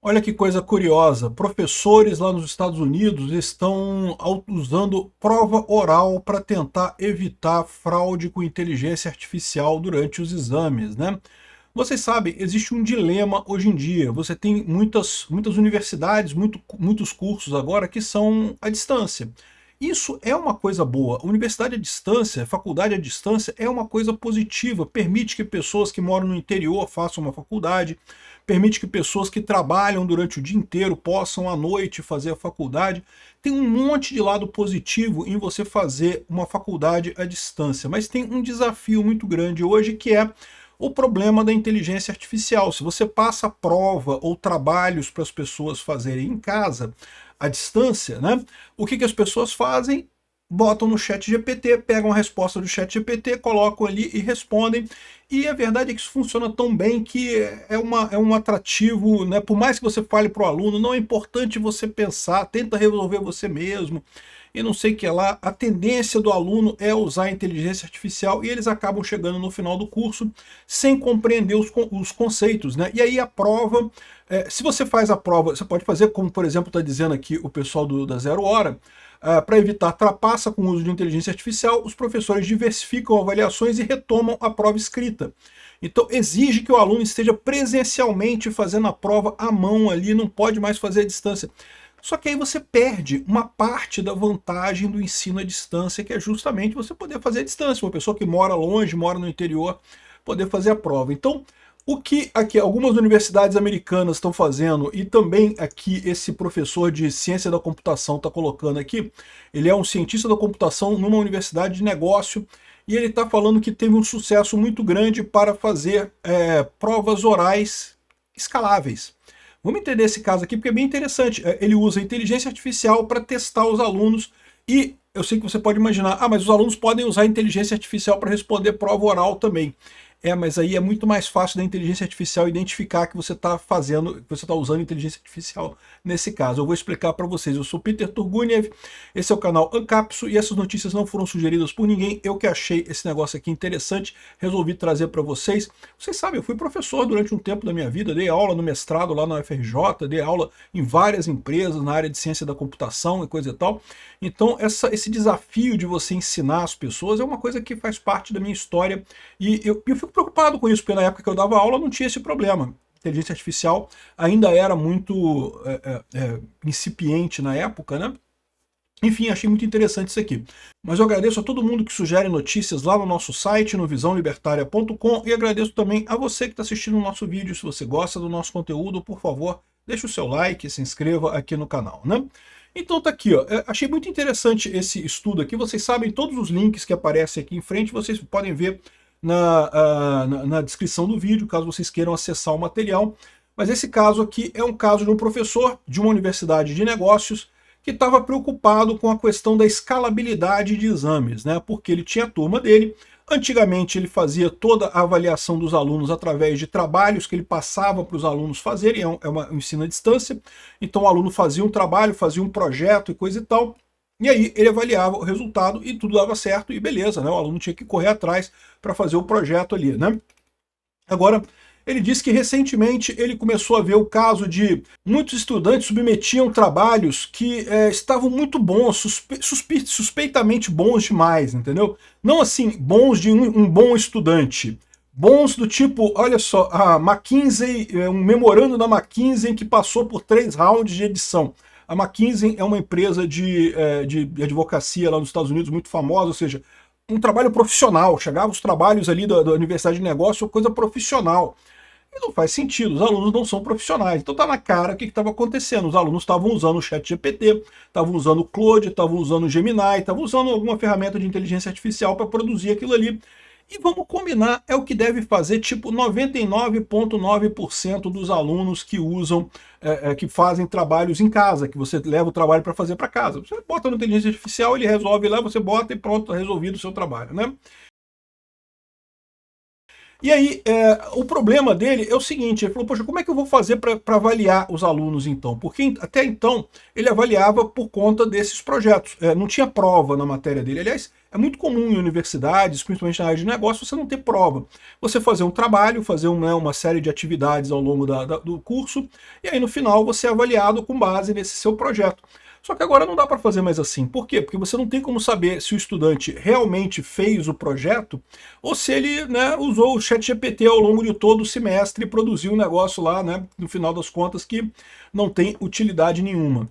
Olha que coisa curiosa, professores lá nos Estados Unidos estão usando prova oral para tentar evitar fraude com inteligência artificial durante os exames, né? Vocês sabem, existe um dilema hoje em dia. Você tem muitas universidades, muitos cursos agora que são à distância. Isso é uma coisa boa. Universidade à distância, faculdade à distância é uma coisa positiva. Permite que pessoas que moram no interior façam uma faculdade, permite que pessoas que trabalham durante o dia inteiro possam à noite fazer a faculdade. Tem um monte de lado positivo em você fazer uma faculdade à distância, mas tem um desafio muito grande hoje que é o problema da inteligência artificial. Se você passa prova ou trabalhos para as pessoas fazerem em casa, à distância, né? O que as pessoas fazem? Botam no chat GPT, pegam a resposta do chat GPT, colocam ali e respondem. E a verdade é que isso funciona tão bem que é um atrativo, né? Por mais que você fale para o aluno, não é importante você pensar, tenta resolver você mesmo, e não sei o que lá. A tendência do aluno é usar a inteligência artificial e eles acabam chegando no final do curso sem compreender os conceitos, né? E aí a prova, se você faz a prova, você pode fazer como, por exemplo, está dizendo aqui o pessoal da Zero Hora, para evitar trapaça com o uso de inteligência artificial, os professores diversificam avaliações e retomam a prova escrita. Então exige que o aluno esteja presencialmente fazendo a prova à mão ali, não pode mais fazer à distância. Só que aí você perde uma parte da vantagem do ensino à distância, que é justamente você poder fazer à distância. Uma pessoa que mora longe, mora no interior, poder fazer a prova. Então, o que aqui algumas universidades americanas estão fazendo, e também aqui esse professor de ciência da computação está colocando aqui, ele é um cientista da computação numa universidade de negócio, e ele está falando que teve um sucesso muito grande para fazer provas orais escaláveis. Vamos entender esse caso aqui, porque é bem interessante. Ele usa inteligência artificial para testar os alunos, e eu sei que você pode imaginar, mas os alunos podem usar inteligência artificial para responder prova oral também. Mas aí é muito mais fácil da inteligência artificial identificar que você está fazendo, que você está usando inteligência artificial nesse caso. Eu vou explicar para vocês. Eu sou Peter Turguniev, esse é o canal Ancapsu, e essas notícias não foram sugeridas por ninguém. Eu que achei esse negócio aqui interessante, resolvi trazer para vocês. Vocês sabem, eu fui professor durante um tempo da minha vida, dei aula no mestrado lá na UFRJ, dei aula em várias empresas na área de ciência da computação e coisa e tal. Então esse desafio de você ensinar as pessoas é uma coisa que faz parte da minha história, e eu fico preocupado com isso, porque na época que eu dava aula não tinha esse problema. A inteligência artificial ainda era muito incipiente na época, né? Enfim, achei muito interessante isso aqui. Mas eu agradeço a todo mundo que sugere notícias lá no nosso site, no visãolibertaria.com, e agradeço também a você que está assistindo o nosso vídeo. Se você gosta do nosso conteúdo, por favor, deixe o seu like, se inscreva aqui no canal, né? Então tá aqui, ó. Achei muito interessante esse estudo aqui. Vocês sabem, todos os links que aparecem aqui em frente, vocês podem ver na descrição do vídeo, caso vocês queiram acessar o material. Mas esse caso aqui é um caso de um professor de uma universidade de negócios que estava preocupado com a questão da escalabilidade de exames, né? Porque ele tinha a turma dele. Antigamente ele fazia toda a avaliação dos alunos através de trabalhos que ele passava para os alunos fazerem, um ensino à distância. Então o aluno fazia um trabalho, fazia um projeto e coisa e tal, e aí ele avaliava o resultado e tudo dava certo e beleza, né? O aluno tinha que correr atrás para fazer o projeto ali, né? Agora, ele disse que recentemente ele começou a ver o caso de muitos estudantes submetiam trabalhos que estavam muito bons, suspeitamente bons demais, entendeu? Não assim, bons de um bom estudante. Bons do tipo, olha só, a McKinsey, um memorando da McKinsey que passou por 3 rounds de edição. A McKinsey é uma empresa de advocacia lá nos Estados Unidos muito famosa, ou seja, um trabalho profissional. Chegava os trabalhos ali da Universidade de Negócio, coisa profissional. E não faz sentido, os alunos não são profissionais. Então tá na cara o que estava acontecendo. Os alunos estavam usando o chat GPT, estavam usando o Claude, estavam usando o Gemini, estavam usando alguma ferramenta de inteligência artificial para produzir aquilo ali. E vamos combinar, é o que deve fazer tipo 99,9% dos alunos que usam, que fazem trabalhos em casa, que você leva o trabalho para fazer para casa. Você bota na inteligência artificial, ele resolve lá, você bota e pronto, está resolvido o seu trabalho, né? E aí, o problema dele é o seguinte, ele falou, poxa, como é que eu vou fazer para avaliar os alunos então? Porque até então ele avaliava por conta desses projetos, não tinha prova na matéria dele. Aliás, é muito comum em universidades, principalmente na área de negócio, você não ter prova. Você fazer um trabalho, fazer uma série de atividades ao longo do curso, e aí no final você é avaliado com base nesse seu projeto. Só que agora não dá para fazer mais assim. Por quê? Porque você não tem como saber se o estudante realmente fez o projeto ou se ele, né, usou o ChatGPT ao longo de todo o semestre e produziu um negócio lá, né, no final das contas, que não tem utilidade nenhuma.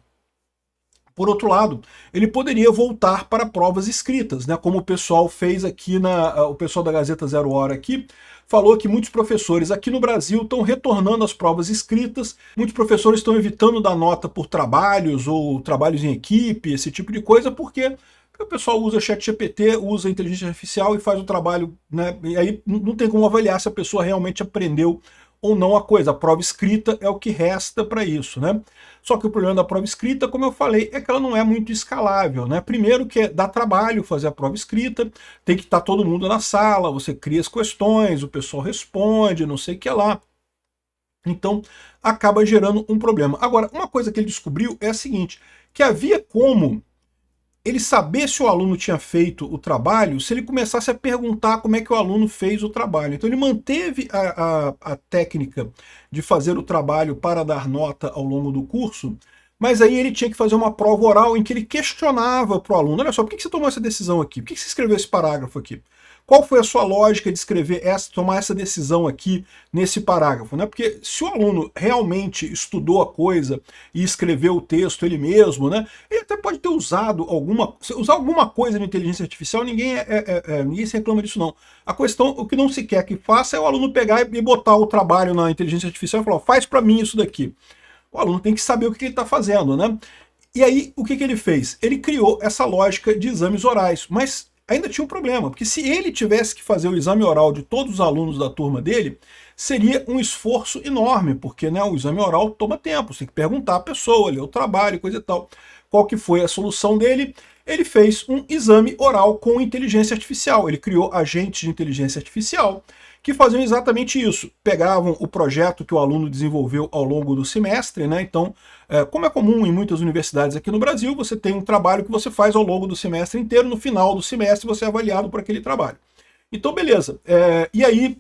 Por outro lado, ele poderia voltar para provas escritas, né, como o pessoal fez aqui, o pessoal da Gazeta Zero Hora aqui, falou que muitos professores aqui no Brasil estão retornando às provas escritas, muitos professores estão evitando dar nota por trabalhos ou trabalhos em equipe, esse tipo de coisa, porque o pessoal usa ChatGPT, usa inteligência artificial e faz o trabalho, né, e aí não tem como avaliar se a pessoa realmente aprendeu ou não a coisa. A prova escrita é o que resta para isso, né? Só que o problema da prova escrita, como eu falei, é que ela não é muito escalável, né? Primeiro que dá trabalho fazer a prova escrita, tem que estar todo mundo na sala, você cria as questões, o pessoal responde, não sei o que lá. Então, acaba gerando um problema. Agora, uma coisa que ele descobriu é a seguinte, que havia como ele saber se o aluno tinha feito o trabalho, se ele começasse a perguntar como é que o aluno fez o trabalho. Então ele manteve a técnica de fazer o trabalho para dar nota ao longo do curso, mas aí ele tinha que fazer uma prova oral em que ele questionava para o aluno, olha só, por que você tomou essa decisão aqui? Por que você escreveu esse parágrafo aqui? Qual foi a sua lógica de escrever tomar essa decisão aqui nesse parágrafo? Né? Porque se o aluno realmente estudou a coisa e escreveu o texto ele mesmo, né, ele até pode ter usado usar alguma coisa de inteligência artificial, ninguém se reclama disso não. A questão, o que não se quer que faça é o aluno pegar e botar o trabalho na inteligência artificial e falar, faz para mim isso daqui. O aluno tem que saber o que ele está fazendo, né? E aí, o que ele fez? Ele criou essa lógica de exames orais, mas ainda tinha um problema, porque se ele tivesse que fazer o exame oral de todos os alunos da turma dele, seria um esforço enorme, porque, né, o exame oral toma tempo, você tem que perguntar à pessoa, ler o trabalho, coisa e tal. Qual que foi a solução dele? Ele fez um exame oral com inteligência artificial, ele criou agentes de inteligência artificial que faziam exatamente isso. Pegavam o projeto que o aluno desenvolveu ao longo do semestre, né? Então, como é comum em muitas universidades aqui no Brasil, você tem um trabalho que você faz ao longo do semestre inteiro, no final do semestre você é avaliado por aquele trabalho. Então, beleza. E aí,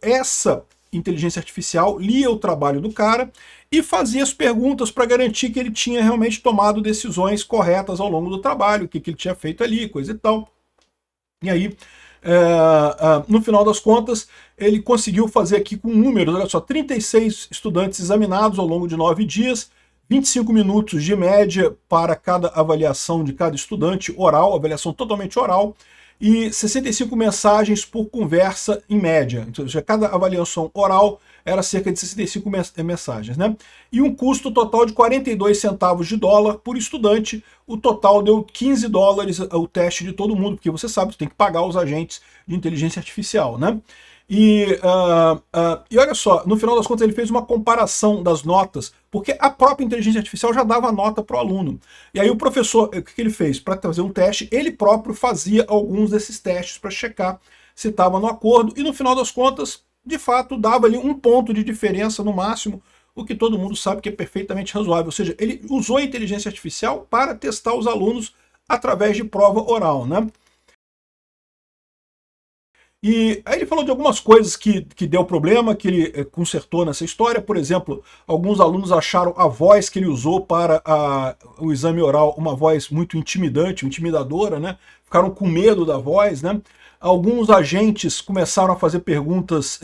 essa inteligência artificial lia o trabalho do cara e fazia as perguntas para garantir que ele tinha realmente tomado decisões corretas ao longo do trabalho, o que ele tinha feito ali, coisa e tal. E aí, no final das contas, ele conseguiu fazer aqui com números, olha só, 36 estudantes examinados ao longo de 9 dias, 25 minutos de média para cada avaliação de cada estudante, oral, avaliação totalmente oral, e 65 mensagens por conversa em média. Então, cada avaliação oral era cerca de 65 mensagens, né? E um custo total de 42 centavos de dólar por estudante. O total deu 15 dólares o teste de todo mundo, porque você sabe, você tem que pagar os agentes de inteligência artificial, né? E olha só, no final das contas ele fez uma comparação das notas, porque a própria inteligência artificial já dava nota para o aluno. E aí o professor, o que ele fez? Para fazer um teste, ele próprio fazia alguns desses testes para checar se estava no acordo, e no final das contas, de fato, dava ali um ponto de diferença no máximo, o que todo mundo sabe que é perfeitamente razoável. Ou seja, ele usou a inteligência artificial para testar os alunos através de prova oral, né? E aí ele falou de algumas coisas que deu problema, que ele consertou nessa história. Por exemplo, alguns alunos acharam a voz que ele usou para o exame oral uma voz muito intimidante, intimidadora, né? Ficaram com medo da voz, né? Alguns agentes começaram a fazer perguntas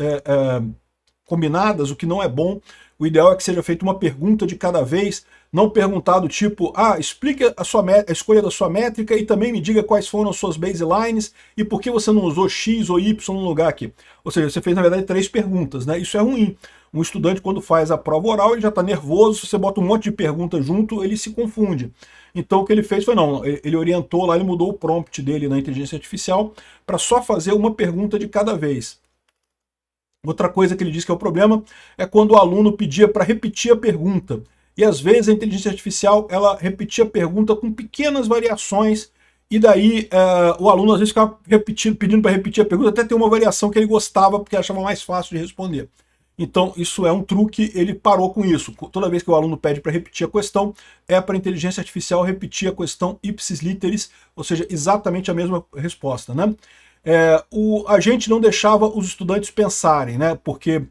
combinadas, o que não é bom. O ideal é que seja feita uma pergunta de cada vez, não perguntar do tipo, explique a escolha da sua métrica e também me diga quais foram as suas baselines e por que você não usou X ou Y no lugar aqui. Ou seja, você fez, na verdade, 3 perguntas, né? Isso é ruim. Um estudante, quando faz a prova oral, ele já está nervoso, se você bota um monte de perguntas junto, ele se confunde. Então o que ele fez foi, não, ele orientou lá, ele mudou o prompt dele na inteligência artificial para só fazer uma pergunta de cada vez. Outra coisa que ele diz que é o problema é quando o aluno pedia para repetir a pergunta. E às vezes a inteligência artificial ela repetia a pergunta com pequenas variações e daí o aluno às vezes ficava repetindo, pedindo para repetir a pergunta, até ter uma variação que ele gostava porque achava mais fácil de responder. Então isso é um truque, ele parou com isso. Toda vez que o aluno pede para repetir a questão, é para a inteligência artificial repetir a questão ipsis literis, ou seja, exatamente a mesma resposta, né? A gente não deixava os estudantes pensarem, né? Porque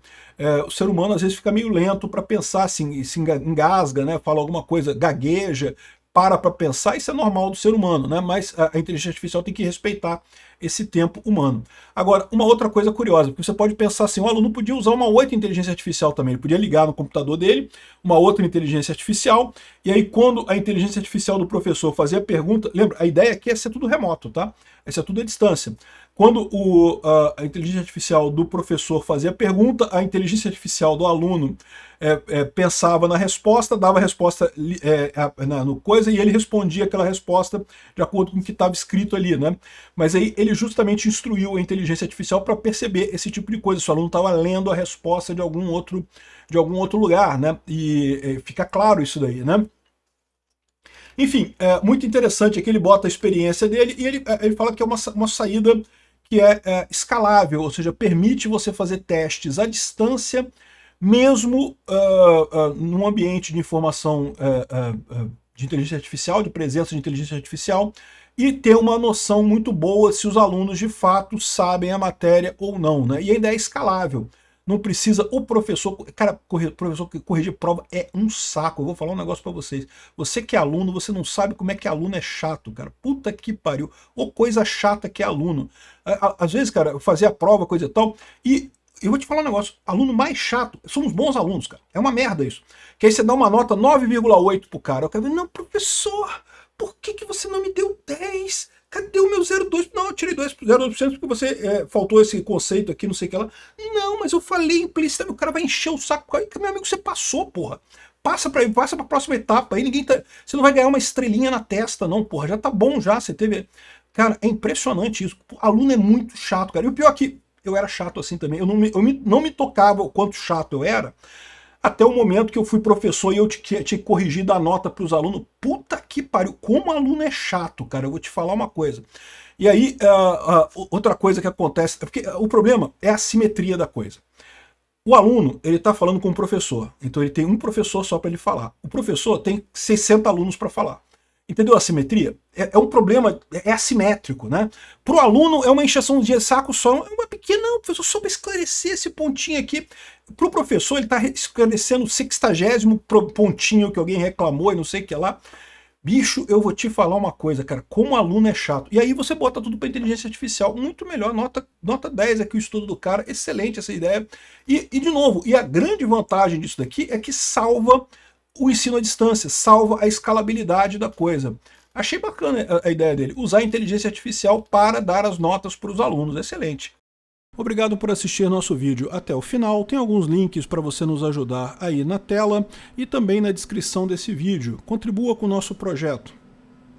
o ser humano às vezes fica meio lento para pensar, assim, se engasga, né? Fala alguma coisa, gagueja, para pensar, isso é normal do ser humano, né? Mas a inteligência artificial tem que respeitar esse tempo humano. Agora, uma outra coisa curiosa, porque você pode pensar assim, o aluno podia usar uma outra inteligência artificial também, ele podia ligar no computador dele, uma outra inteligência artificial, e aí quando a inteligência artificial do professor fazia a pergunta, lembra, a ideia aqui é ser tudo remoto, tá? É ser tudo à distância. Quando a inteligência artificial do professor fazia a pergunta, a inteligência artificial do aluno pensava na resposta, dava a resposta no coisa, e ele respondia aquela resposta de acordo com o que estava escrito ali, né? Mas aí ele justamente instruiu a inteligência artificial para perceber esse tipo de coisa, se o aluno estava lendo a resposta de algum outro lugar, né? E fica claro isso daí, né? Enfim, muito interessante aqui, ele bota a experiência dele e ele fala que é uma saída que é escalável, ou seja, permite você fazer testes à distância, mesmo num ambiente de informação de inteligência artificial, de presença de inteligência artificial, e ter uma noção muito boa se os alunos de fato sabem a matéria ou não, né? E ainda é escalável. Não precisa o professor... Cara, professor que corrigir prova é um saco. Eu vou falar um negócio pra vocês. Você que é aluno, você não sabe como é que aluno é chato, cara. Puta que pariu. Ô coisa chata que é aluno. Às vezes, cara, eu fazia a prova, coisa e tal, e eu vou te falar um negócio. Aluno mais chato, somos bons alunos, cara. É uma merda isso. Que aí você dá uma nota 9,8 pro cara. Eu quero ver, não, professor, por que você não me deu 10? Cadê o meu 0,2? Não, eu tirei 0,2% porque você faltou esse conceito aqui, não sei o que lá. Não, mas eu falei implicitamente, o cara vai encher o saco. Aí, meu amigo, você passou, porra. Passa pra próxima etapa. Aí ninguém tá. Você não vai ganhar uma estrelinha na testa, não, porra. Já tá bom já. Você teve. Cara, é impressionante isso. O aluno é muito chato, cara. E o pior é que eu era chato assim também. Eu não me tocava o quanto chato eu era. Até o momento que eu fui professor e eu tinha que corrigir da nota para os alunos. Puta que pariu, como aluno é chato, cara, eu vou te falar uma coisa. E aí, outra coisa que acontece, porque o problema é a simetria da coisa. O aluno, ele está falando com o professor, então ele tem um professor só para ele falar. O professor tem 60 alunos para falar. Entendeu a simetria? É um problema, é assimétrico, né? Para o aluno é uma encheção de saco só, é uma pequena, não, professor, só para esclarecer esse pontinho aqui. Para o professor, ele está esclarecendo o 60º pontinho que alguém reclamou e não sei o que lá. Bicho, eu vou te falar uma coisa, cara, como aluno é chato. E aí você bota tudo para inteligência artificial, muito melhor, nota 10 aqui o estudo do cara, excelente essa ideia. E de novo, a grande vantagem disso daqui é que salva o ensino à distância, salva a escalabilidade da coisa. Achei bacana a ideia dele, usar a inteligência artificial para dar as notas para os alunos, excelente. Obrigado por assistir nosso vídeo até o final, tem alguns links para você nos ajudar aí na tela e também na descrição desse vídeo. Contribua com o nosso projeto.